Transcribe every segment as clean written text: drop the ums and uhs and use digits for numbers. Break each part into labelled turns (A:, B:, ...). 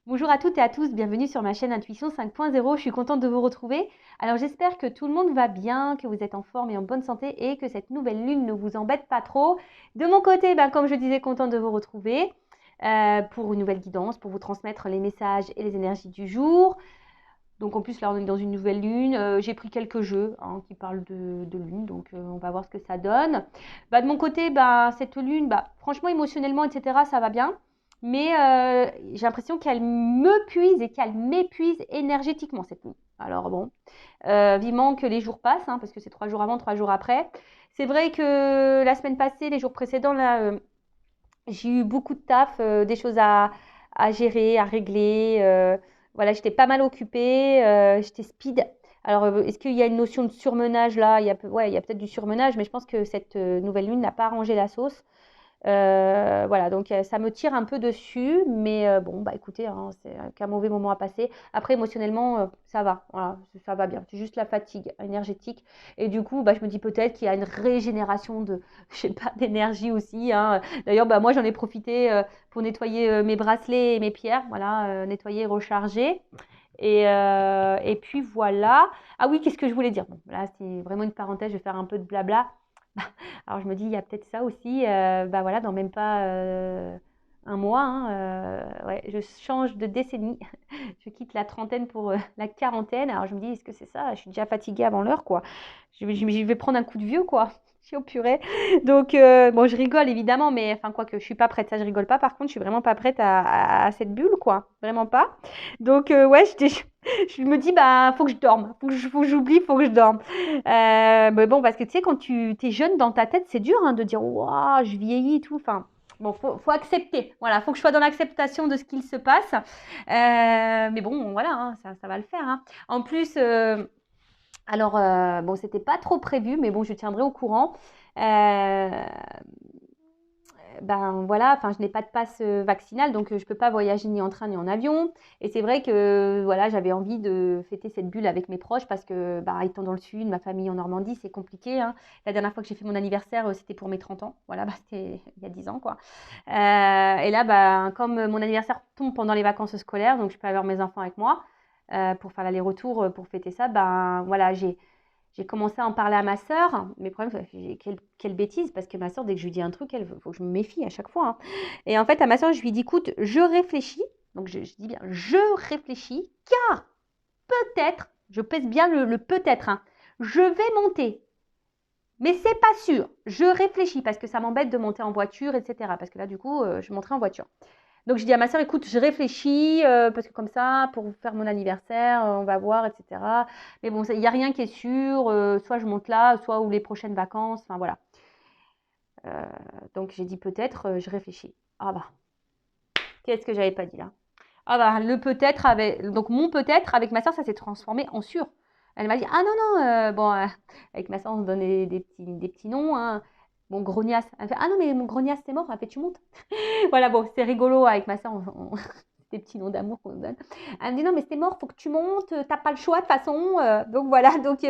A: Bonjour à toutes et à tous, bienvenue sur ma chaîne Intuition 5.0. Je suis contente de vous retrouver. Alors j'espère que tout le monde va bien, que vous êtes en forme et en bonne santé et que cette nouvelle lune ne vous embête pas trop. De mon côté, comme je disais, contente de vous retrouver pour une nouvelle guidance, pour vous transmettre les messages et les énergies du jour. Donc en plus là on est dans une nouvelle lune, j'ai pris quelques jeux qui parlent de lune, donc on va voir ce que ça donne. De mon côté, cette lune, franchement émotionnellement etc ça va bien, mais j'ai l'impression qu'elle me puise et qu'elle m'épuise énergétiquement cette lune. Alors bon, vivement que les jours passent, parce que c'est 3 jours avant, 3 jours après. C'est vrai que la semaine passée, les jours précédents, là, j'ai eu beaucoup de taf, des choses à gérer, à régler. Voilà, j'étais pas mal occupée, j'étais speed. Alors, est-ce qu'il y a une notion de surmenage là? Ouais, il y a peut-être du surmenage, mais je pense que cette nouvelle lune n'a pas arrangé la sauce. Voilà, donc ça me tire un peu dessus, mais bon, écoutez, c'est qu'un mauvais moment à passer. Après, émotionnellement, ça va, voilà, ça va bien. C'est juste la fatigue énergétique. Et du coup, je me dis peut-être qu'il y a une régénération de, je sais pas, d'énergie aussi. D'ailleurs, moi, j'en ai profité pour nettoyer mes bracelets et mes pierres, voilà, nettoyer, recharger. Et puis voilà. Ah oui, qu'est-ce que je voulais dire? Bon, là, c'est vraiment une parenthèse, je vais faire un peu de blabla. Alors je me dis, il y a peut-être ça aussi. Voilà, dans même pas un mois, ouais, je change de décennie. Je quitte la trentaine pour la quarantaine. Alors je me dis, est-ce que c'est ça? Je suis déjà fatiguée avant l'heure, quoi. Je vais prendre un coup de vieux, quoi. Je suis au purée. Donc, bon, je rigole évidemment, mais enfin, quoi que je suis pas prête. Ça, je rigole pas. Par contre, je suis vraiment pas prête à cette bulle, quoi. Vraiment pas. Donc, ouais, je me dis, faut que je dorme. Faut que j'oublie, faut que je dorme. Mais bon, parce que tu sais, quand tu es jeune dans ta tête, c'est dur de dire, waouh, je vieillis et tout. Enfin, bon, faut accepter. Voilà, faut que je sois dans l'acceptation de ce qu'il se passe. Mais bon, voilà, ça va le faire. En plus, alors, bon, c'était pas trop prévu, mais bon, je tiendrai au courant. Voilà, enfin, je n'ai pas de passe vaccinal, donc je peux pas voyager ni en train ni en avion. Et c'est vrai que voilà, j'avais envie de fêter cette bulle avec mes proches parce que, étant dans le sud, ma famille en Normandie, c'est compliqué. La dernière fois que j'ai fait mon anniversaire, c'était pour mes 30 ans. Voilà, c'était il y a 10 ans, quoi. Et là, comme mon anniversaire tombe pendant les vacances scolaires, donc je peux avoir mes enfants avec moi pour faire l'aller-retour pour fêter ça, voilà, j'ai commencé à en parler à ma sœur, mais le problème, quelle bêtise, parce que ma sœur, dès que je lui dis un truc, il faut que je me méfie à chaque fois. Et en fait, à ma sœur, je lui dis, écoute, je réfléchis, donc je dis bien, je réfléchis, car peut-être, je pèse bien le peut-être, je vais monter, mais c'est pas sûr. Je réfléchis, parce que ça m'embête de monter en voiture, etc. Parce que là, du coup, je monterai en voiture. Donc, je dis à ma sœur, écoute, je réfléchis, parce que comme ça, pour faire mon anniversaire, on va voir, etc. Mais bon, il n'y a rien qui est sûr. Soit je monte là, soit ou les prochaines vacances. Enfin, voilà. Donc, j'ai dit peut-être, je réfléchis. Ah qu'est-ce que j'avais pas dit là? Le peut-être avec... Donc, mon peut-être avec ma sœur, ça s'est transformé en sûr. Elle m'a dit, ah non, non, avec ma sœur, on se donnait des petits noms. Bon, grognasse. Elle fait, ah non, mais mon grognasse, c'est mort. Elle fait, tu montes. Voilà, bon, c'est rigolo avec ma sœur, des petits noms d'amour qu'on nous donne. Elle me dit non, mais c'est mort, faut que tu montes, t'as pas le choix de toute façon. Donc voilà, donc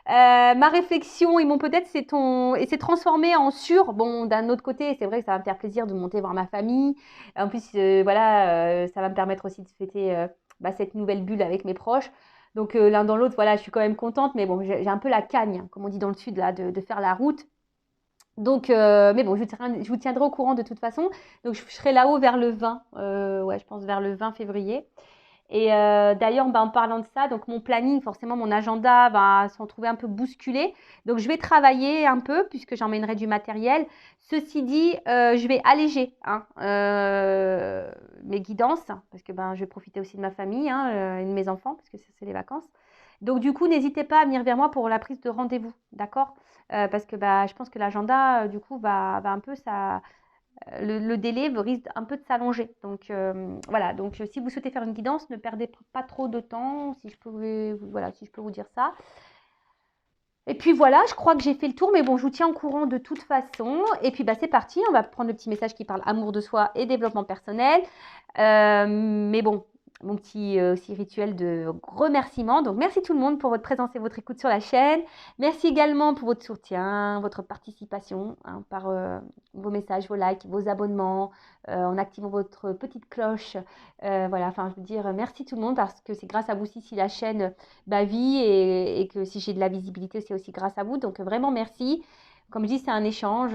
A: ma réflexion et mon peut-être et c'est transformé en sûr. Bon, d'un autre côté, c'est vrai que ça va me faire plaisir de monter voir ma famille. En plus, voilà, ça va me permettre aussi de fêter cette nouvelle bulle avec mes proches. Donc l'un dans l'autre, voilà, je suis quand même contente, mais bon, j'ai un peu la cagne, comme on dit dans le sud, là, de faire la route. Donc, mais bon, je vous tiendrai au courant de toute façon. Donc, je serai là-haut vers le 20, ouais, je pense vers le 20 février. Et d'ailleurs, en parlant de ça, donc mon planning, forcément, mon agenda va s'en trouver un peu bousculé. Donc, je vais travailler un peu puisque j'emmènerai du matériel. Ceci dit, je vais alléger mes guidances parce que je vais profiter aussi de ma famille et de mes enfants parce que c'est les vacances. Donc, du coup, n'hésitez pas à venir vers moi pour la prise de rendez-vous, d'accord? Parce que je pense que l'agenda, du coup, va un peu ça, le délai risque un peu de s'allonger. Donc voilà, donc si vous souhaitez faire une guidance, ne perdez pas trop de temps, si je peux vous dire ça. Et puis voilà, je crois que j'ai fait le tour, mais bon, je vous tiens au courant de toute façon. Et puis c'est parti, on va prendre le petit message qui parle amour de soi et développement personnel. Mais bon, mon petit aussi rituel de remerciement. Donc, merci tout le monde pour votre présence et votre écoute sur la chaîne. Merci également pour votre soutien, votre participation hein, par vos messages, vos likes, vos abonnements, en activant votre petite cloche. Voilà, enfin, je veux dire, merci tout le monde parce que c'est grâce à vous aussi si la chaîne vit et que si j'ai de la visibilité, c'est aussi grâce à vous. Donc, vraiment, merci. Comme je dis, c'est un échange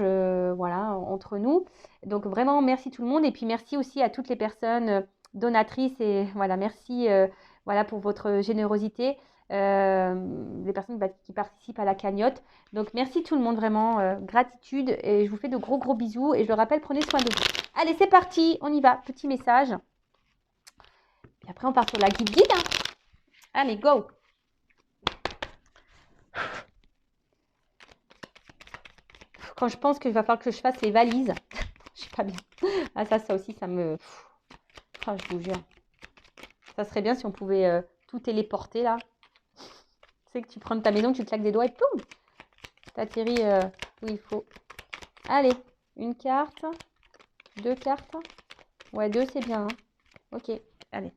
A: voilà, entre nous. Donc, vraiment, merci tout le monde. Et puis, merci aussi à toutes les personnes donatrices. Et voilà, merci voilà, pour votre générosité. Les personnes qui participent à la cagnotte. Donc, merci tout le monde, vraiment. Gratitude. Et je vous fais de gros, gros bisous. Et je le rappelle, prenez soin de vous. Allez, c'est parti. On y va. Petit message. Et après, on part sur la guide. Hein. Allez, go. Quand je pense qu'il va falloir que je fasse les valises, je suis pas bien. Ah ça aussi, ça me... Oh, je vous jure. Ça serait bien si on pouvait tout téléporter là. Tu sais que tu prends ta maison, tu claques des doigts et poum, t'atterris où il faut. Allez, une carte, 2 cartes. Ouais, 2 c'est bien. Hein. Ok, allez.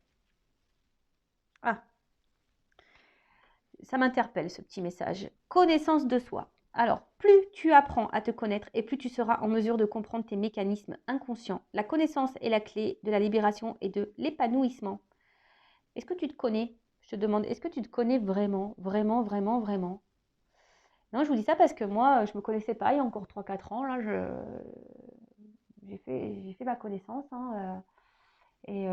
A: Ah, ça m'interpelle ce petit message. Connaissance de soi. Alors, plus tu apprends à te connaître et plus tu seras en mesure de comprendre tes mécanismes inconscients. La connaissance est la clé de la libération et de l'épanouissement. Est-ce que tu te connais? Je te demande, est-ce que tu te connais vraiment? Vraiment, vraiment, vraiment? Non, je vous dis ça parce que moi, je ne me connaissais pas il y a encore 3-4 ans. Là, j'ai fait ma connaissance. Hein, et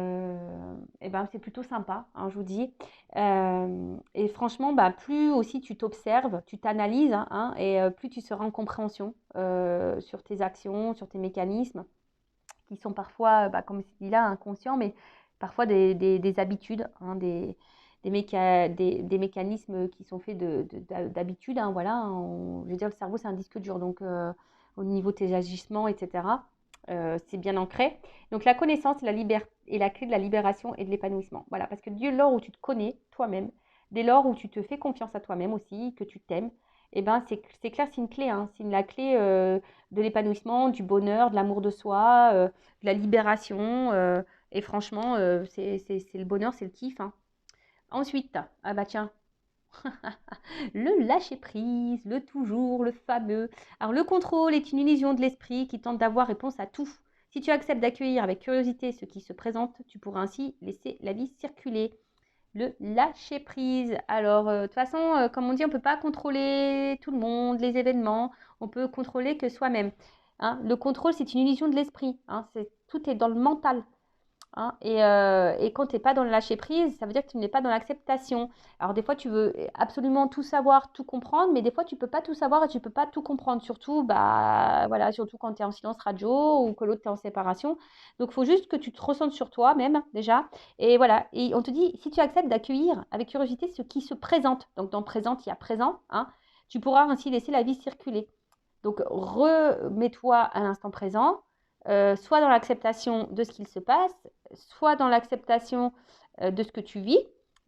A: ben, c'est plutôt sympa, hein, je vous dis. Et franchement, bah, plus aussi tu t'observes, tu t'analyses, hein, et plus tu seras en compréhension sur tes actions, sur tes mécanismes, qui sont parfois, bah, comme je dis là, inconscients, mais parfois des habitudes, hein, des mécanismes qui sont faits d'habitude. Hein, voilà, je veux dire, le cerveau, c'est un disque dur, donc au niveau de tes agissements, etc., c'est bien ancré. Donc la connaissance est la clé de la libération et de l'épanouissement. Voilà, parce que dès lors où tu te connais toi-même, dès lors où tu te fais confiance à toi-même aussi, que tu t'aimes, eh ben c'est clair, c'est une clé. Hein, c'est la clé de l'épanouissement, du bonheur, de l'amour de soi, de la libération. Et franchement, c'est le bonheur, c'est le kiff. Hein. Ensuite, ah bah tiens, le lâcher-prise, le toujours, le fameux. Alors, le contrôle est une illusion de l'esprit qui tente d'avoir réponse à tout. Si tu acceptes d'accueillir avec curiosité ce qui se présente, tu pourras ainsi laisser la vie circuler. Le lâcher-prise. Alors, de toute façon, comme on dit, on ne peut pas contrôler tout le monde, les événements. On peut contrôler que soi-même. Hein. Le contrôle, c'est une illusion de l'esprit. Hein. Tout est dans le mental. Hein, et quand tu n'es pas dans le lâcher-prise, ça veut dire que tu n'es pas dans l'acceptation. Alors des fois, tu veux absolument tout savoir, tout comprendre, mais des fois, tu ne peux pas tout savoir et tu ne peux pas tout comprendre. Surtout, bah, voilà, surtout quand tu es en silence radio ou que l'autre est en séparation. Donc, il faut juste que tu te ressentes sur toi-même déjà. Et voilà, et on te dit, si tu acceptes d'accueillir avec curiosité ce qui se présente, donc dans présente, il y a présent, hein, tu pourras ainsi laisser la vie circuler. Donc, remets-toi à l'instant présent. Soit dans l'acceptation de ce qu'il se passe, soit dans l'acceptation de ce que tu vis,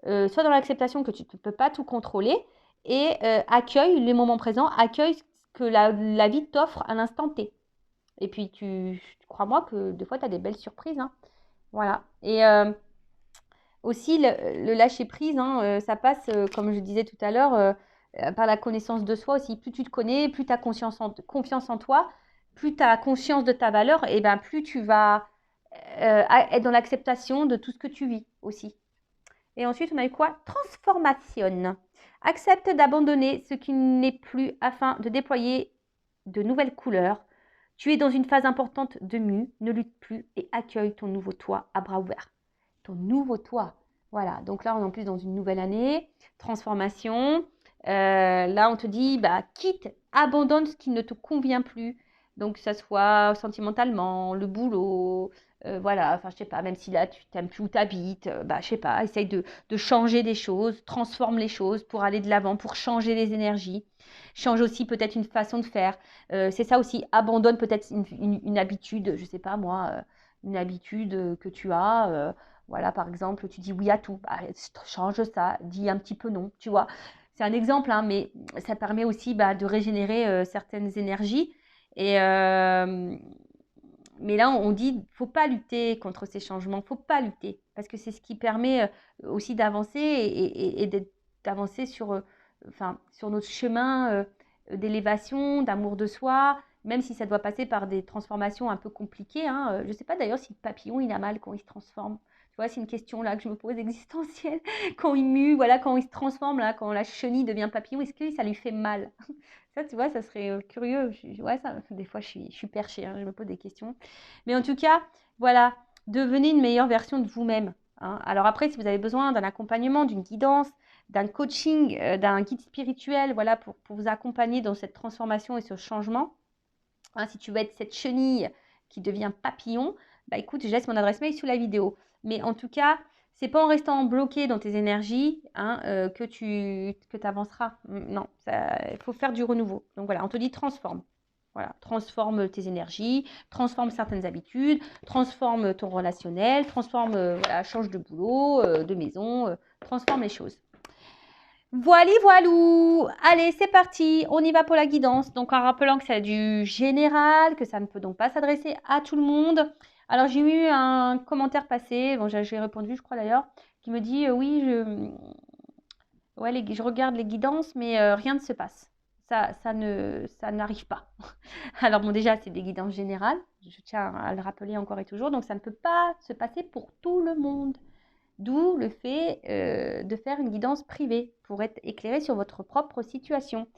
A: soit dans l'acceptation que tu ne peux pas tout contrôler, et accueille les moments présents, accueille ce que la vie t'offre à l'instant T. Et puis, crois-moi que des fois, tu as des belles surprises. Hein. Voilà. Et aussi, le lâcher-prise, hein, ça passe, comme je disais tout à l'heure, par la connaissance de soi aussi. Plus tu te connais, plus tu as confiance en toi, plus tu as conscience de ta valeur, et ben plus tu vas être dans l'acceptation de tout ce que tu vis aussi. Et ensuite, on a eu quoi? Transformation. Accepte d'abandonner ce qui n'est plus afin de déployer de nouvelles couleurs. Tu es dans une phase importante de mue, ne lutte plus et accueille ton nouveau toi à bras ouverts. Ton nouveau toi. Voilà, donc là, on est en plus dans une nouvelle année, transformation. Là, on te dit, bah, quitte, abandonne ce qui ne te convient plus. Donc, que ça soit sentimentalement, le boulot, voilà, enfin, je sais pas, même si là, tu n'aimes plus où tu habites, bah, je sais pas, essaye de changer des choses, transforme les choses pour aller de l'avant, pour changer les énergies. Change aussi peut-être une façon de faire. C'est ça aussi, abandonne peut-être une habitude, je sais pas moi, une habitude que tu as. Voilà, par exemple, tu dis oui à tout. Bah, change ça, dis un petit peu non, tu vois. C'est un exemple, hein, mais ça permet aussi bah, de régénérer certaines énergies. Et Mais là, on dit, faut pas lutter contre ces changements, faut pas lutter, parce que c'est ce qui permet aussi d'avancer d'avancer sur, enfin, sur notre chemin d'élévation, d'amour de soi, même si ça doit passer par des transformations un peu compliquées. Hein. Je ne sais pas d'ailleurs si le papillon, il a mal quand il se transforme. Tu vois, c'est une question là que je me pose existentielle. Quand il mue, voilà, quand il se transforme, là, quand la chenille devient papillon, est-ce que ça lui fait mal? Ça, tu vois, ça serait curieux. Ouais, ça, des fois, je suis perchée, hein, je me pose des questions. Mais en tout cas, voilà, devenez une meilleure version de vous-même. Hein. Alors après, si vous avez besoin d'un accompagnement, d'une guidance, d'un coaching, d'un guide spirituel, voilà, pour vous accompagner dans cette transformation et ce changement, hein, si tu veux être cette chenille qui devient papillon, bah écoute, je laisse mon adresse mail sous la vidéo. Mais en tout cas, c'est pas en restant bloqué dans tes énergies hein, que tu avanceras. Non, il faut faire du renouveau. Donc voilà, on te dit transforme. Voilà, transforme tes énergies, transforme certaines habitudes, transforme ton relationnel, transforme, voilà, change de boulot, de maison, transforme les choses. Voilà, voilou. Allez, c'est parti. On y va pour la guidance. Donc, en rappelant que c'est du général, que ça ne peut donc pas s'adresser à tout le monde. Alors, j'ai eu un commentaire passé, bon, j'ai répondu, je crois d'ailleurs, qui me dit oui, je regarde les guidances, mais rien ne se passe. Ça n'arrive pas. Alors, bon, déjà, c'est des guidances générales. Je tiens à le rappeler encore et toujours. Donc, ça ne peut pas se passer pour tout le monde. D'où le fait de faire une guidance privée pour être éclairé sur votre propre situation.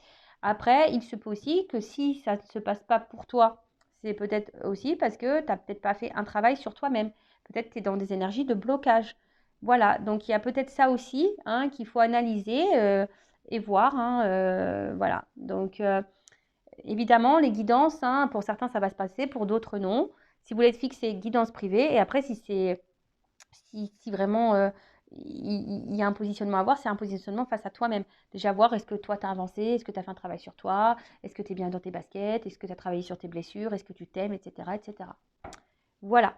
A: Après, il se peut aussi que si ça ne se passe pas pour toi, c'est peut-être aussi parce que tu n'as peut-être pas fait un travail sur toi-même. Peut-être que tu es dans des énergies de blocage. Voilà, donc il y a peut-être ça aussi hein, qu'il faut analyser et voir. Hein, voilà, donc évidemment, les guidances, hein, pour certains, ça va se passer, pour d'autres, non. Si vous voulez être fixé, guidance privée. Et après, si vraiment il y a un positionnement à avoir, c'est un positionnement face à toi-même. Déjà voir, est-ce que toi, tu as avancé, est-ce que tu as fait un travail sur toi, est-ce que tu es bien dans tes baskets, est-ce que tu as travaillé sur tes blessures, est-ce que tu t'aimes, etc., etc. Voilà.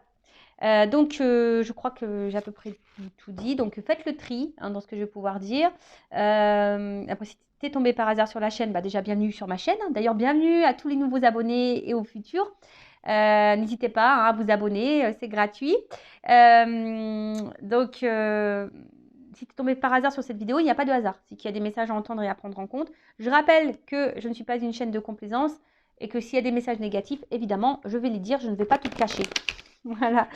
A: Donc, je crois que j'ai à peu près tout dit. Donc, faites le tri hein, dans ce que je vais pouvoir dire. Après, si tu es tombé par hasard sur la chaîne, bah, déjà, bienvenue sur ma chaîne. D'ailleurs, bienvenue à tous les nouveaux abonnés et aux futurs. N'hésitez pas hein, à vous abonner, c'est gratuit. Donc, si tu es tombé par hasard sur cette vidéo, il n'y a pas de hasard. C'est qu'il y a des messages à entendre et à prendre en compte. Je rappelle que je ne suis pas une chaîne de complaisance et que s'il y a des messages négatifs, évidemment, je vais les dire, je ne vais pas tout cacher. Voilà.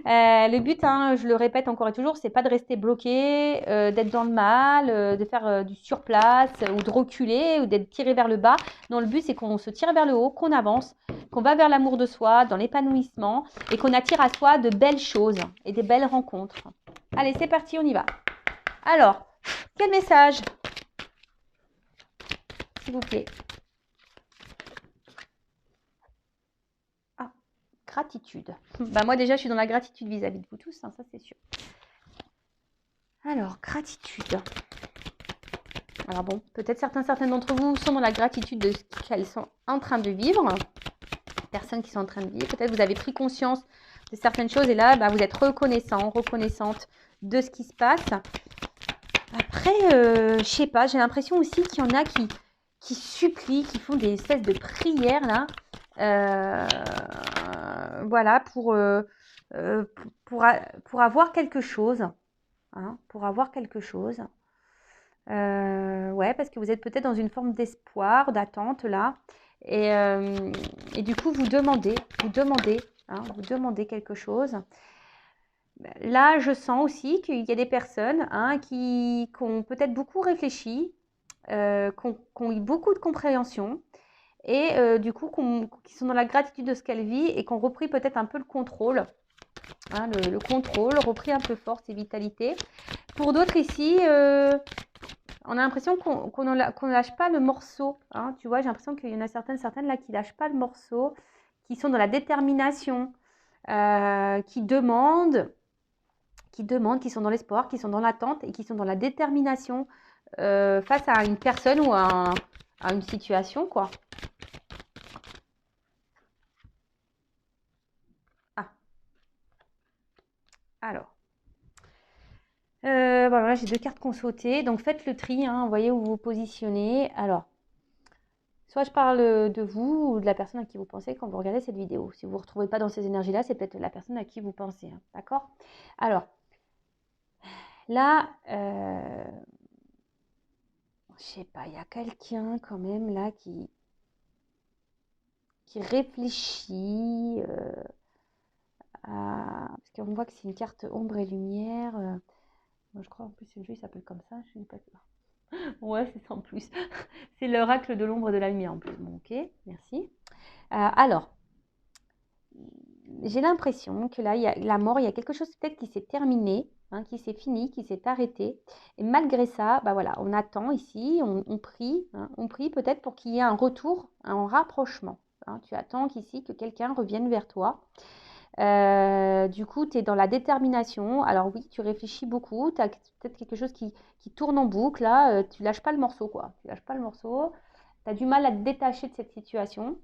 A: Le but, hein, je le répète encore et toujours, c'est pas de rester bloqué, d'être dans le mal, de faire du surplace ou de reculer ou d'être tiré vers le bas. Non, le but, c'est qu'on se tire vers le haut, qu'on avance, qu'on va vers l'amour de soi, dans l'épanouissement et qu'on attire à soi de belles choses et des belles rencontres. Allez, c'est parti, on y va. Alors, quel message, s'il vous plaît? Gratitude. Bah moi déjà, je suis dans la gratitude vis-à-vis de vous tous, hein, ça c'est sûr. Alors, gratitude. Alors bon, peut-être certaines d'entre vous sont dans la gratitude de ce qu'elles sont en train de vivre. Personnes qui sont en train de vivre. Peut-être vous avez pris conscience de certaines choses et là, bah, vous êtes reconnaissante de ce qui se passe. Après, je sais pas, j'ai l'impression aussi qu'il y en a qui supplient, qui font des espèces de prières là. Voilà, pour avoir quelque chose. Hein, pour avoir quelque chose. Ouais, parce que vous êtes peut-être dans une forme d'espoir, d'attente là. Et du coup, vous demandez quelque chose. Là, je sens aussi qu'il y a des personnes hein, qui ont peut-être beaucoup réfléchi, qui ont eu beaucoup de compréhension et du coup qui sont dans la gratitude de ce qu'elles vivent et qui ont repris peut-être un peu le contrôle. Hein, le contrôle, repris un peu force et vitalité. Pour d'autres ici, on a l'impression qu'on ne lâche pas le morceau. Hein, tu vois, j'ai l'impression qu'il y en a certaines là qui ne lâchent pas le morceau, qui sont dans la détermination, qui demandent, qui sont dans l'espoir, qui sont dans l'attente et qui sont dans la détermination face à une personne ou à une situation, quoi. Ah. Alors. Voilà, j'ai deux cartes qu'on sautait. Donc, faites le tri, hein, vous voyez où vous vous positionnez. Alors, Soit je parle de vous ou de la personne à qui vous pensez quand vous regardez cette vidéo. Si vous ne vous retrouvez pas dans ces énergies-là, c'est peut-être la personne à qui vous pensez. Hein, d'accord? Alors, là, je sais pas, il y a quelqu'un quand même là qui réfléchit parce qu'on voit que c'est une carte ombre et lumière. Moi, je crois en plus le jeu il s'appelle comme ça. Je sais pas. Ouais, c'est ça en plus. C'est l'oracle de l'ombre et de la lumière en plus. Bon, ok, merci. Alors, j'ai l'impression que là, il y a la mort, il y a quelque chose peut-être qui s'est terminé, hein, qui s'est fini, qui s'est arrêté. Et malgré ça, bah voilà, on attend ici, on prie, hein, on prie peut-être pour qu'il y ait un retour, un rapprochement. Hein. Tu attends qu'ici, que quelqu'un revienne vers toi. Du coup, tu es dans la détermination. Alors oui, tu réfléchis beaucoup. Tu as peut-être quelque chose qui tourne en boucle. Là, tu lâches pas le morceau, quoi. Tu lâches pas le morceau. Tu as du mal à te détacher de cette situation.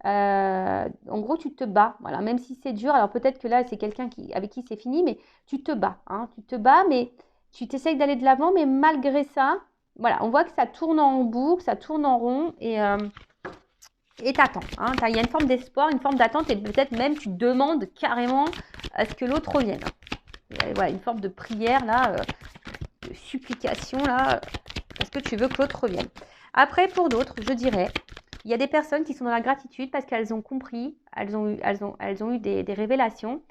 A: En gros, tu te bats. Voilà, même si c'est dur. Alors peut-être que là, c'est quelqu'un avec qui c'est fini, mais tu te bats. Hein, tu te bats, mais tu t'essayes d'aller de l'avant. Mais malgré ça, voilà, on voit que ça tourne en boucle, ça tourne en rond. Et t'attends. Hein. Il y a une forme d'espoir, une forme d'attente et peut-être même tu demandes carrément à ce que l'autre revienne. Voilà, une forme de prière là, de supplication là, parce que tu veux que l'autre revienne. Après, pour d'autres, je dirais, il y a des personnes qui sont dans la gratitude parce qu'elles ont compris, elles ont eu des révélations.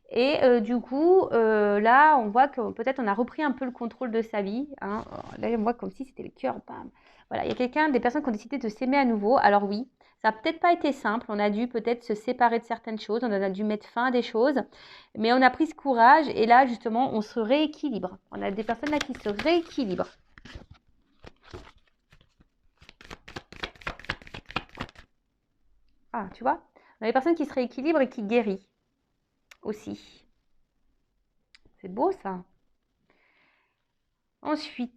A: Et du coup, là, on voit que peut-être on a repris un peu le contrôle de sa vie. Hein. Là, on voit comme si c'était le cœur. Bam. Voilà, il y a des personnes qui ont décidé de s'aimer à nouveau. Alors oui, ça n'a peut-être pas été simple. On a dû peut-être se séparer de certaines choses. On a dû mettre fin à des choses. Mais on a pris ce courage. Et là, justement, on se rééquilibre. On a des personnes là qui se rééquilibrent. Ah, tu vois, on a des personnes qui se rééquilibrent et qui guérissent aussi. C'est beau ça. Ensuite,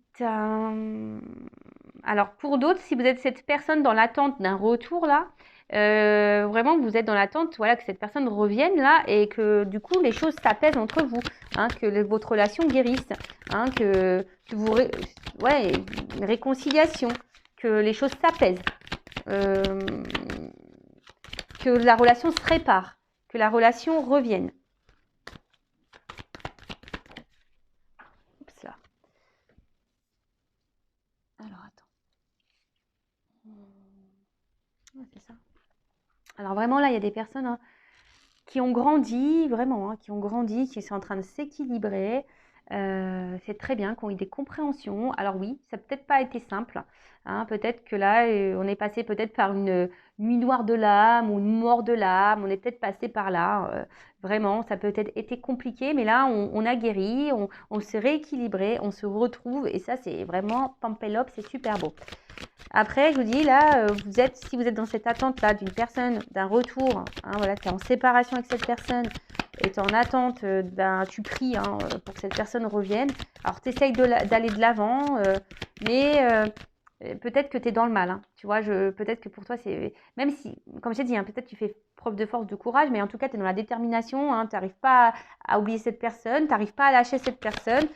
A: alors pour d'autres, si vous êtes cette personne dans l'attente d'un retour là, vraiment vous êtes dans l'attente, voilà, que cette personne revienne là et que du coup les choses s'apaisent entre vous, hein, que votre relation guérisse, hein, que vous, ouais, une réconciliation, que les choses s'apaisent, que la relation se répare, que la relation revienne. Oups là. Alors attends. Ouais, c'est ça. Alors vraiment là, il y a des personnes hein, qui ont grandi, vraiment, hein, qui ont grandi, qui sont en train de s'équilibrer. C'est très bien, qui ont eu des compréhensions. Alors oui, ça n'a peut-être pas été simple. Hein, peut-être que là, on est passé peut-être par une nuit noire de l'âme ou une mort de l'âme. On est peut-être passé par là. Vraiment, ça peut être été compliqué, mais là, on a guéri, on s'est rééquilibré, on se retrouve. Et ça, c'est vraiment Pampelop, c'est super beau. Après, je vous dis, là, si vous êtes dans cette attente-là d'une personne, d'un retour, hein, voilà, tu es en séparation avec cette personne et tu es en attente, tu pries hein, pour que cette personne revienne. Alors, tu essayes d'aller de l'avant, mais peut-être que tu es dans le mal. Hein, tu vois, peut-être que pour toi, c'est. Même si, comme j'ai dit, hein, peut-être tu fais preuve de force, de courage, mais en tout cas, tu es dans la détermination. Hein, tu n'arrives pas à oublier cette personne, tu n'arrives pas à lâcher cette personne,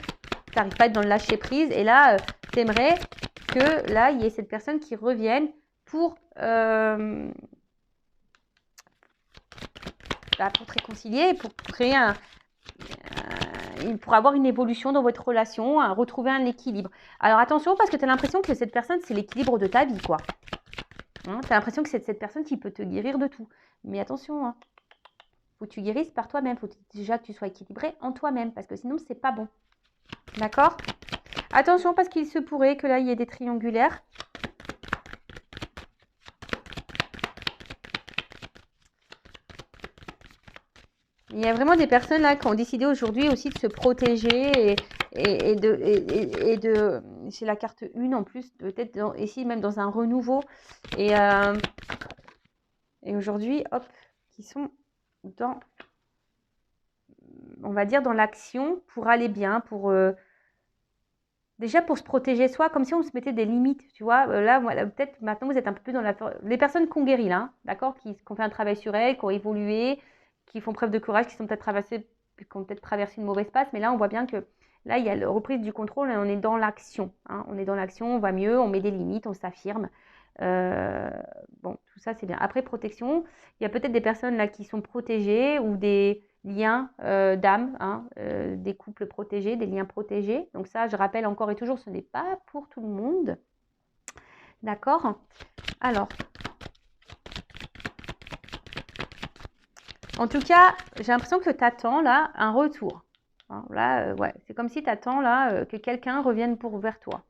A: tu n'arrives pas à être dans le lâcher prise. Et là, tu aimerais que là, il y ait cette personne qui revienne pour te réconcilier, pour créer pour avoir une évolution dans votre relation, retrouver un équilibre. Alors attention, parce que tu as l'impression que cette personne, c'est l'équilibre de ta vie, quoi. Hein, tu as l'impression que c'est cette personne qui peut te guérir de tout. Mais attention, hein, faut que tu guérisses par toi-même. Faut déjà que tu sois équilibré en toi-même, parce que sinon, c'est pas bon. D'accord ? Attention, parce qu'il se pourrait que là, il y ait des triangulaires. Il y a vraiment des personnes là qui ont décidé aujourd'hui aussi de se protéger et de c'est la carte 1 en plus, peut-être ici même dans un renouveau. Et aujourd'hui, hop, qui sont dans, on va dire, dans l'action pour aller bien, déjà pour se protéger soi, comme si on se mettait des limites, tu vois. Là, voilà, peut-être maintenant vous êtes un peu plus dans les personnes qui ont guéri là, d'accord, qui ont fait un travail sur elles, qui ont évolué, qui font preuve de courage, qui ont peut-être traversé une mauvaise passe, mais là on voit bien que là il y a la reprise du contrôle et on est dans l'action, hein, on est dans l'action, on va mieux, on met des limites, on s'affirme, Bon, tout ça, c'est bien. Après, protection, il y a peut-être des personnes là qui sont protégées ou des liens d'âme, hein, des couples protégés, des liens protégés. Donc ça, je rappelle encore et toujours, ce n'est pas pour tout le monde. D'accord? Alors, en tout cas, j'ai l'impression que tu attends là un retour. Hein, là, ouais, c'est comme si tu attends là que quelqu'un revienne vers toi.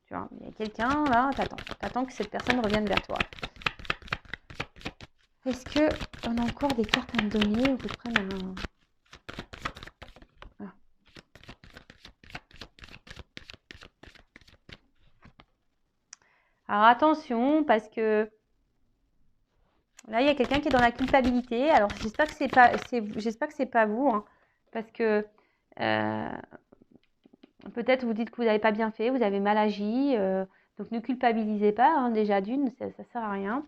A: Tu vois, il y a quelqu'un là, t'attends que cette personne revienne vers toi. Est-ce que on a encore des cartes à me donner ou que je prenne un... Ah. Alors attention, parce que là, il y a quelqu'un qui est dans la culpabilité. Alors, j'espère que c'est pas vous, hein, parce que peut-être vous dites que vous n'avez pas bien fait, vous avez mal agi, donc ne culpabilisez pas, hein, déjà d'une, ça sert à rien.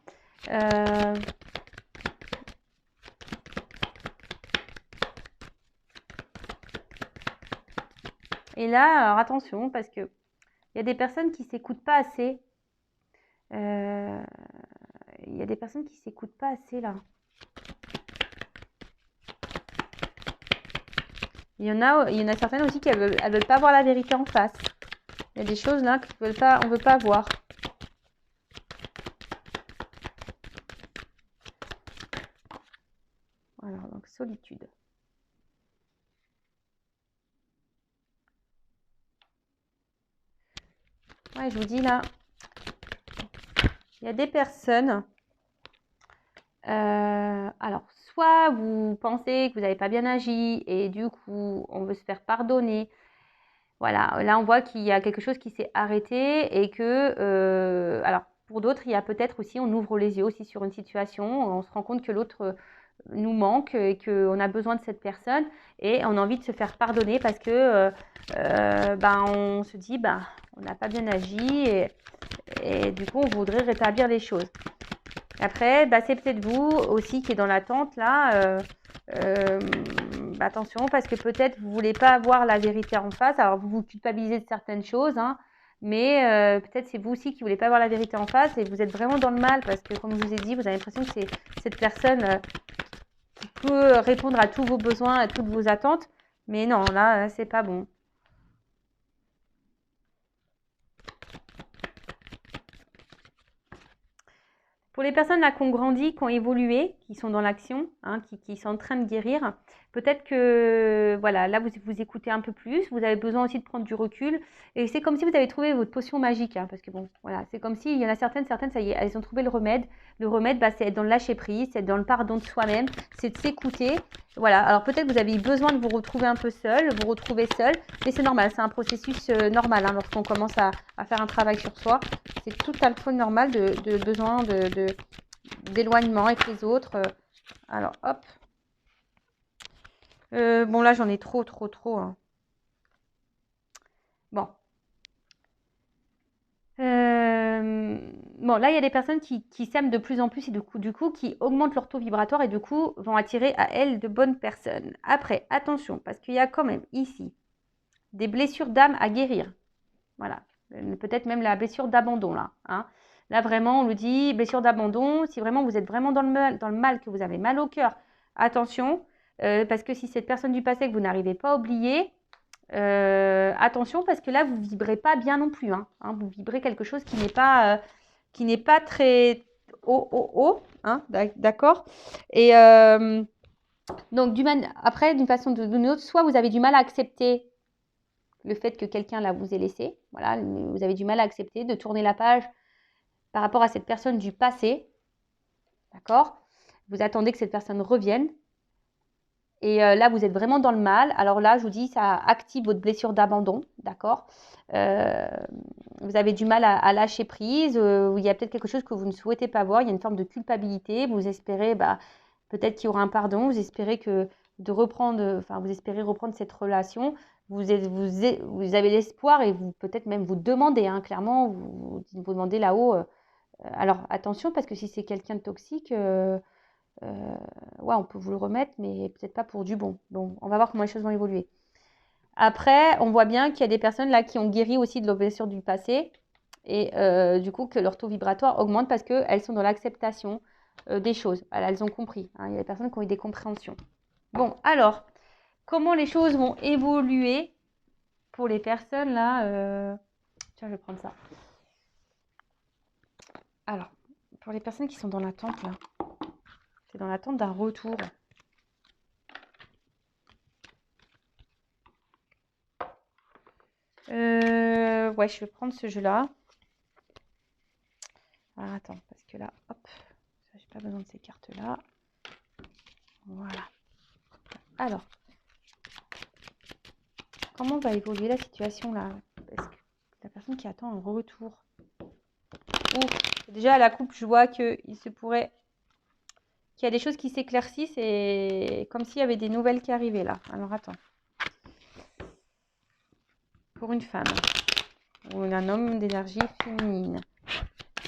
A: Et là, alors attention, parce que il y a des personnes qui s'écoutent pas assez. Il y a des personnes qui s'écoutent pas assez là. Il y en a certaines aussi qui elles veulent pas voir la vérité en face. Il y a des choses là qu'on veut pas voir. Voilà, donc solitude. Ouais, je vous dis là, il y a des personnes. Alors, soit vous pensez que vous n'avez pas bien agi et du coup, on veut se faire pardonner. Voilà, là, on voit qu'il y a quelque chose qui s'est arrêté et que, alors, pour d'autres, il y a peut-être aussi, on ouvre les yeux aussi sur une situation, on se rend compte que l'autre nous manque et qu'on a besoin de cette personne et on a envie de se faire pardonner parce que on se dit, on n'a pas bien agi et du coup, on voudrait rétablir les choses. Après, c'est peut-être vous aussi qui est dans l'attente là. Attention, parce que peut-être vous ne voulez pas avoir la vérité en face. Alors, vous vous culpabilisez de certaines choses, hein, mais peut-être c'est vous aussi qui ne voulez pas avoir la vérité en face et vous êtes vraiment dans le mal parce que, comme je vous ai dit, vous avez l'impression que c'est cette personne qui peut répondre à tous vos besoins, à toutes vos attentes. Mais non, là, c'est pas bon. Pour les personnes là qui ont grandi, qui ont évolué, qui sont dans l'action, hein, qui sont en train de guérir, peut-être que voilà, là vous écoutez un peu plus, vous avez besoin aussi de prendre du recul. Et c'est comme si vous avez trouvé votre potion magique, hein, parce que bon, voilà, c'est comme si il y en a certaines, ça y est, elles ont trouvé le remède. Le remède, c'est être dans le lâcher prise, c'est être dans le pardon de soi-même, c'est de s'écouter. Voilà, alors peut-être que vous avez eu besoin de vous retrouver un peu seul, vous retrouver seul, mais c'est normal, c'est un processus normal hein, lorsqu'on commence à faire un travail sur soi. C'est tout à fait normal de besoin d'éloignement avec les autres. Alors, hop. Bon, là, j'en ai trop. Hein. Bon. Bon, là, il y a des personnes qui s'aiment de plus en plus et du coup, qui augmentent leur taux vibratoire et du coup, vont attirer à elles de bonnes personnes. Après, attention, parce qu'il y a quand même ici des blessures d'âme à guérir. Voilà. Peut-être même la blessure d'abandon, là. Hein. Là, vraiment, on nous dit blessure d'abandon. Si vraiment vous êtes vraiment dans le mal, que vous avez mal au cœur, attention. Parce que si cette personne du passé que vous n'arrivez pas à oublier, attention parce que là, vous ne vibrez pas bien non plus. Hein. Vous vibrez quelque chose qui n'est pas très haut. Hein, d'accord. Et donc, après, d'une façon ou d'une autre, soit vous avez du mal à accepter le fait que quelqu'un là vous ait laissé. Voilà, vous avez du mal à accepter de tourner la page par rapport à cette personne du passé. D'accord? Vous attendez que cette personne revienne. Et là, vous êtes vraiment dans le mal. Alors là, je vous dis, ça active votre blessure d'abandon. D'accord? Vous avez du mal à lâcher prise. Il y a peut-être quelque chose que vous ne souhaitez pas voir. Il y a une forme de culpabilité. Vous espérez, peut-être qu'il y aura un pardon. Vous espérez vous espérez reprendre cette relation. Vous avez l'espoir et vous peut-être même vous demandez, hein, clairement, vous demandez là-haut. Alors attention, parce que si c'est quelqu'un de toxique, on peut vous le remettre, mais peut-être pas pour du bon. Bon, on va voir comment les choses vont évoluer. Après, on voit bien qu'il y a des personnes là qui ont guéri aussi de leurs blessures du passé. Et du coup, que leur taux vibratoire augmente parce qu'elles sont dans l'acceptation des choses. Elles ont compris. Hein. Il y a des personnes qui ont eu des compréhensions. Bon, alors, comment les choses vont évoluer pour les personnes là Tiens, je vais prendre ça. Alors, pour les personnes qui sont dans l'attente là, c'est dans l'attente d'un retour. Ouais, je vais prendre ce jeu-là. Alors, attends, parce que là, hop, j'ai pas besoin de ces cartes-là. Voilà. Alors, comment va évoluer la situation là? Est-ce que la personne qui attend un retour? Ou déjà à la coupe, je vois qu'il se pourrait qu'il y a des choses qui s'éclaircissent et comme s'il y avait des nouvelles qui arrivaient là. Alors attends. Pour une femme ou un homme d'énergie féminine.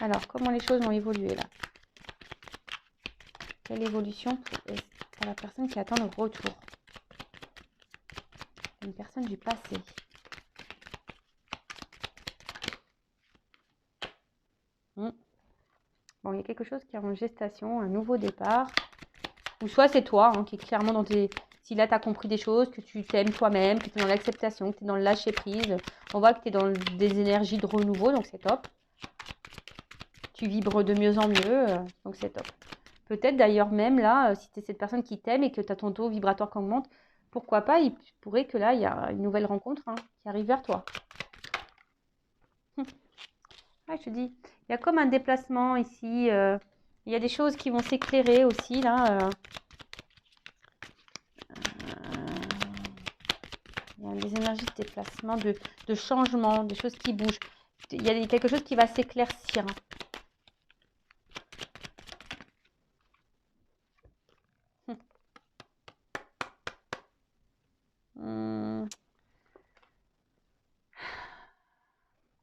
A: Alors, comment les choses vont évoluer là? Quelle évolution pour la personne qui attend le retour? Une personne du passé. Bon, il y a quelque chose qui est en gestation, un nouveau départ. Ou soit c'est toi qui est clairement dans tes... Si là, tu as compris des choses, que tu t'aimes toi-même, que tu es dans l'acceptation, que tu es dans le lâcher-prise. On voit que tu es dans des énergies de renouveau, donc c'est top. Tu vibres de mieux en mieux, donc c'est top. Peut-être d'ailleurs même là, si tu es cette personne qui t'aime et que tu as ton taux vibratoire qui augmente, pourquoi pas, il pourrait que là, il y a une nouvelle rencontre qui arrive vers toi. Ouais, je te dis, il y a comme un déplacement ici. Il y a des choses qui vont s'éclairer aussi là. Il y a des énergies de déplacement, de changement, des choses qui bougent. Il y a quelque chose qui va s'éclaircir.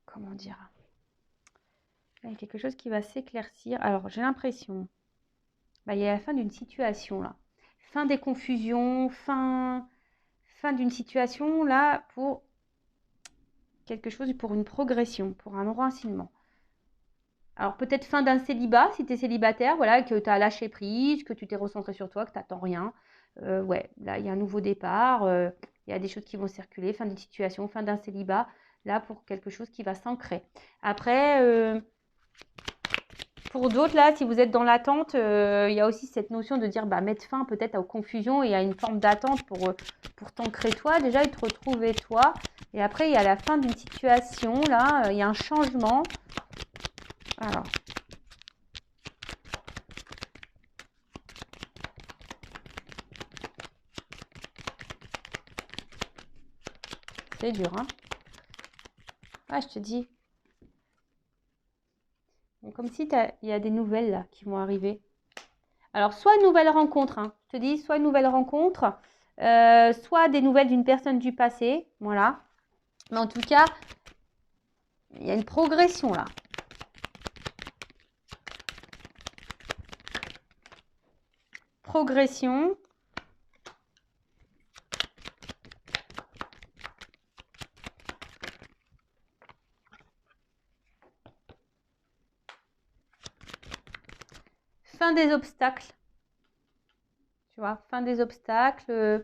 A: Comment dire? Il y a quelque chose qui va s'éclaircir. Alors, j'ai l'impression, il y a la fin d'une situation là. Fin des confusions, fin d'une situation là pour quelque chose, pour une progression, pour un enracinement. Alors peut-être fin d'un célibat, si tu es célibataire, voilà, que tu as lâché prise, que tu t'es recentré sur toi, que tu n'attends rien. Ouais, là, il y a un nouveau départ, il y a des choses qui vont circuler, fin d'une situation, fin d'un célibat, là, pour quelque chose qui va s'ancrer. Après, pour d'autres, là, si vous êtes dans l'attente, il y a aussi cette notion de dire, mettre fin peut-être aux confusions et à une forme d'attente pour t'ancrer toi, déjà, et te retrouver toi. Et après, il y a la fin d'une situation, là, il y a un changement. Alors. C'est dur, hein? Ah, je te dis. Donc, comme si il y a des nouvelles là qui vont arriver. Alors, soit une nouvelle rencontre, hein. Je te dis, soit une nouvelle rencontre, soit des nouvelles d'une personne du passé. Voilà. Mais en tout cas, il y a une progression là. Progression. Fin des obstacles. Tu vois, fin des obstacles.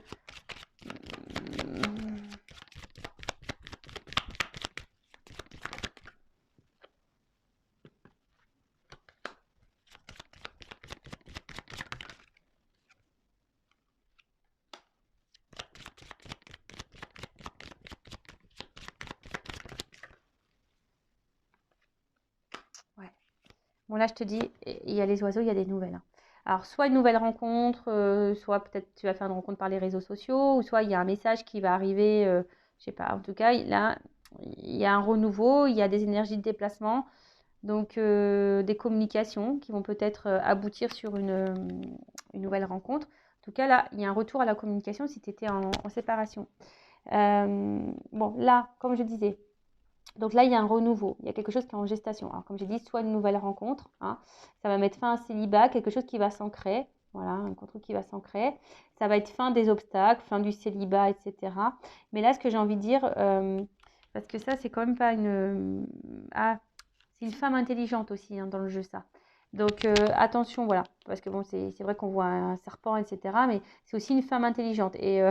A: Ouais. Bon, là, je te dis, il y a les oiseaux, il y a des nouvelles. Alors, soit une nouvelle rencontre, soit peut-être tu vas faire une rencontre par les réseaux sociaux, ou soit il y a un message qui va arriver, je sais pas. En tout cas, là, il y a un renouveau, il y a des énergies de déplacement, donc des communications qui vont peut-être aboutir sur une nouvelle rencontre. En tout cas, là, il y a un retour à la communication si tu étais en séparation. Bon, là, comme je disais, donc là, il y a un renouveau, il y a quelque chose qui est en gestation. Alors, comme j'ai dit, soit une nouvelle rencontre, ça va mettre fin à un célibat, quelque chose qui va s'ancrer, voilà, un contrôle qui va s'ancrer. Ça va être fin des obstacles, fin du célibat, etc. Mais là, ce que j'ai envie de dire, parce que ça, c'est quand même pas une... C'est une femme intelligente aussi hein, dans le jeu, ça. Donc, attention, voilà. Parce que bon, c'est vrai qu'on voit un serpent, etc. Mais c'est aussi une femme intelligente. Et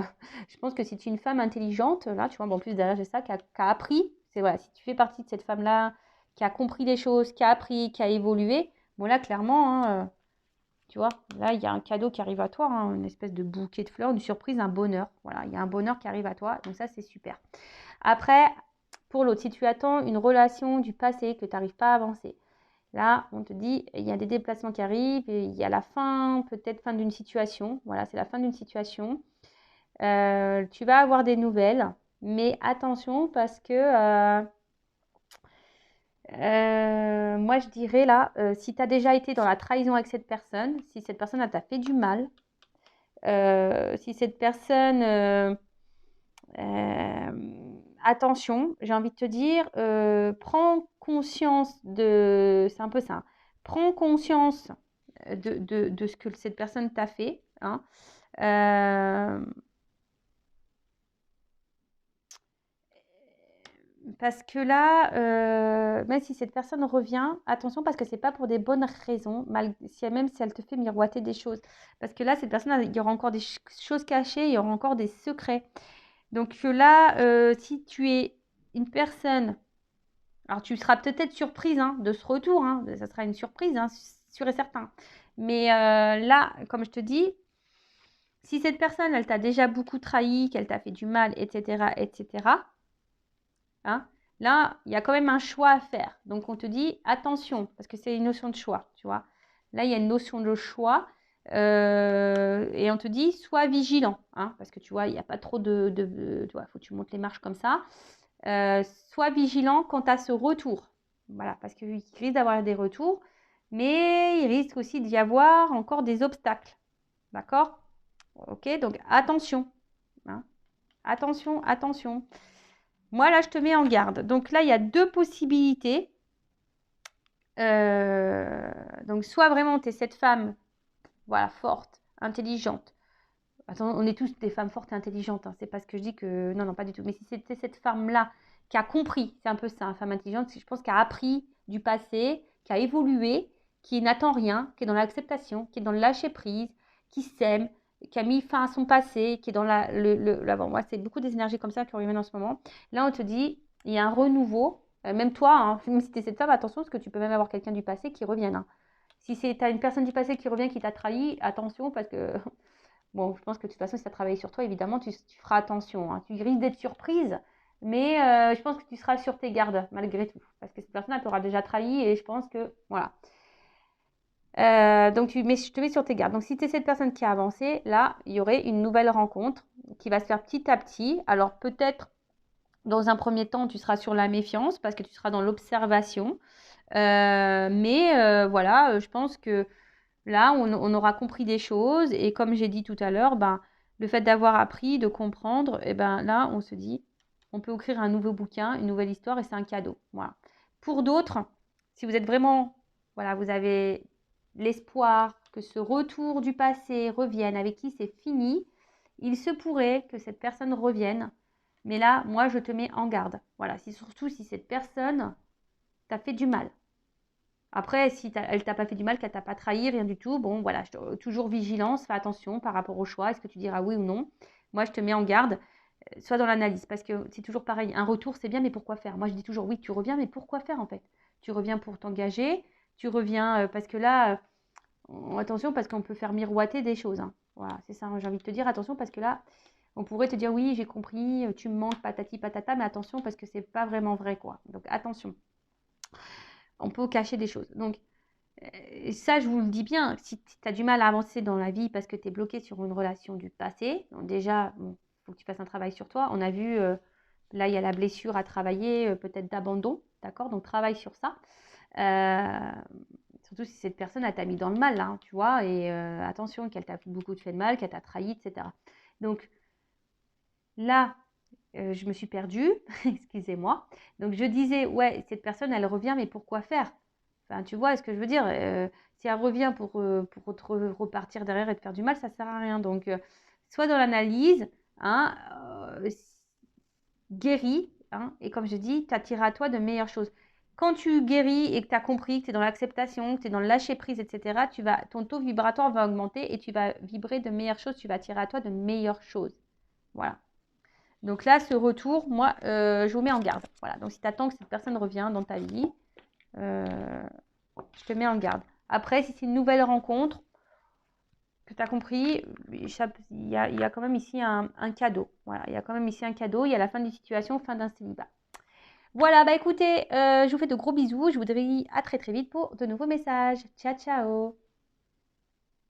A: je pense que si tu es une femme intelligente, là, tu vois, bon, en plus derrière, j'ai ça, qui a appris. C'est voilà, si tu fais partie de cette femme-là, qui a compris des choses, qui a appris, qui a évolué, bon, là, clairement, hein, tu vois, là, il y a un cadeau qui arrive à toi, hein, une espèce de bouquet de fleurs, une surprise, un bonheur. Voilà, il y a un bonheur qui arrive à toi. Donc, ça, c'est super. Après, pour l'autre, si tu attends une relation du passé que tu n'arrives pas à avancer, là, on te dit, il y a des déplacements qui arrivent, et il y a la fin, peut-être fin d'une situation. Voilà, c'est la fin d'une situation. Tu vas avoir des nouvelles, mais attention parce que moi, je dirais là, si tu as déjà été dans la trahison avec cette personne, si cette personne elle t'a fait du mal, si cette personne attention, j'ai envie de te dire, prends conscience de... C'est un peu ça. Prends conscience de ce que cette personne t'a fait. Hein. Parce que là, même si cette personne revient, attention parce que c'est pas pour des bonnes raisons, même si elle te fait miroiter des choses. Parce que là, cette personne, il y aura encore des choses cachées, il y aura encore des secrets. Donc là, si tu es une personne, alors tu seras peut-être surprise hein, de ce retour, hein, ça sera une surprise, hein, sûr et certain. Mais là, comme je te dis, si cette personne, elle t'a déjà beaucoup trahi, qu'elle t'a fait du mal, etc., hein, là, il y a quand même un choix à faire. Donc, on te dit attention, parce que c'est une notion de choix, tu vois. Là, il y a une notion de choix. Et on te dit, sois vigilant, hein, parce que tu vois, il n'y a pas trop tu vois, il faut que tu montes les marches comme ça. Sois vigilant quant à ce retour. Voilà, parce qu'il risque d'avoir des retours, mais il risque aussi d'y avoir encore des obstacles. D'accord? Ok, donc attention. Hein. Attention, attention. Moi, là, je te mets en garde. Donc là, il y a deux possibilités. Donc, soit vraiment, tu es cette femme, voilà, forte, intelligente. Attends, on est tous des femmes fortes et intelligentes. Hein. C'est pas ce que je dis que... Non, non, pas du tout. Mais si c'était cette femme-là qui a compris, c'est un peu ça, une femme intelligente, je pense qu'elle a appris du passé, qui a évolué, qui n'attend rien, qui est dans l'acceptation, qui est dans le lâcher-prise, qui s'aime, qui a mis fin à son passé, qui est dans l'avant. Moi, c'est beaucoup des énergies comme ça qui reviennent en ce moment. Là, on te dit, il y a un renouveau. Même toi, hein, même si tu es cette femme, attention, parce que tu peux même avoir quelqu'un du passé qui revienne. Hein. Si tu as une personne du passé qui revient, qui t'a trahi, attention, parce que bon, je pense que de toute façon, si tu as travaillé sur toi, évidemment, tu feras attention. Hein. Tu risques d'être surprise, mais je pense que tu seras sur tes gardes, malgré tout. Parce que cette personne, elle t'aura déjà trahi et je pense que, voilà. Donc, je te mets sur tes gardes. Donc, si tu es cette personne qui a avancé, là, il y aurait une nouvelle rencontre qui va se faire petit à petit. Alors, peut-être, dans un premier temps, tu seras sur la méfiance parce que tu seras dans l'observation. Mais voilà, je pense que là, on aura compris des choses et comme j'ai dit tout à l'heure, ben, le fait d'avoir appris, de comprendre, et ben là, on se dit, on peut écrire un nouveau bouquin, une nouvelle histoire et c'est un cadeau. Voilà. Pour d'autres, si vous êtes vraiment, voilà, vous avez l'espoir que ce retour du passé revienne, avec qui c'est fini, il se pourrait que cette personne revienne. Mais là, moi, je te mets en garde. Voilà, surtout si cette personne t'a fait du mal. Après, si elle t'a pas fait du mal, qu'elle t'a pas trahi, rien du tout, bon, voilà, toujours vigilance, fais attention par rapport au choix, est-ce que tu diras oui ou non. Moi, je te mets en garde, sois dans l'analyse, parce que c'est toujours pareil, un retour, c'est bien, mais pourquoi faire? Moi, je dis toujours oui, tu reviens, mais pourquoi faire en fait? Tu reviens pour t'engager, tu reviens parce que là, attention, parce qu'on peut faire miroiter des choses. Hein. Voilà, c'est ça, j'ai envie de te dire, attention, parce que là, on pourrait te dire oui, j'ai compris, tu me manques, patati patata, mais attention, parce que c'est pas vraiment vrai, quoi. Donc, attention, on peut cacher des choses. Donc, ça, je vous le dis bien, si tu as du mal à avancer dans la vie parce que tu es bloqué sur une relation du passé, donc déjà, il faut que tu fasses un travail sur toi. On a vu, là, il y a la blessure à travailler, peut-être d'abandon, d'accord? Donc, travaille sur ça. Surtout si cette personne, elle t'a mis dans le mal, hein, tu vois, et attention, qu'elle t'a beaucoup fait de mal, qu'elle t'a trahi, etc. Donc, là, je me suis perdue, excusez-moi. Donc, je disais, ouais, cette personne, elle revient, mais pourquoi faire? Enfin, tu vois ce que je veux dire? Si elle revient pour repartir derrière et te faire du mal, ça ne sert à rien. Donc, soit dans l'analyse, hein, guéris, hein, et comme je dis, tu attireras à toi de meilleures choses. Quand tu guéris et que tu as compris, que tu es dans l'acceptation, que tu es dans le lâcher prise, etc., ton taux vibratoire va augmenter et tu vas vibrer de meilleures choses, tu vas attirer à toi de meilleures choses. Voilà. Donc là, ce retour, moi, je vous mets en garde. Voilà. Donc si tu attends que cette personne revienne dans ta vie, je te mets en garde. Après, si c'est une nouvelle rencontre, que tu as compris, il y a quand même ici un cadeau. Voilà, il y a quand même ici un cadeau. Il y a la fin d'une situation, fin d'un célibat. Voilà, bah écoutez, je vous fais de gros bisous. Je vous dis à très très vite pour de nouveaux messages. Ciao, ciao!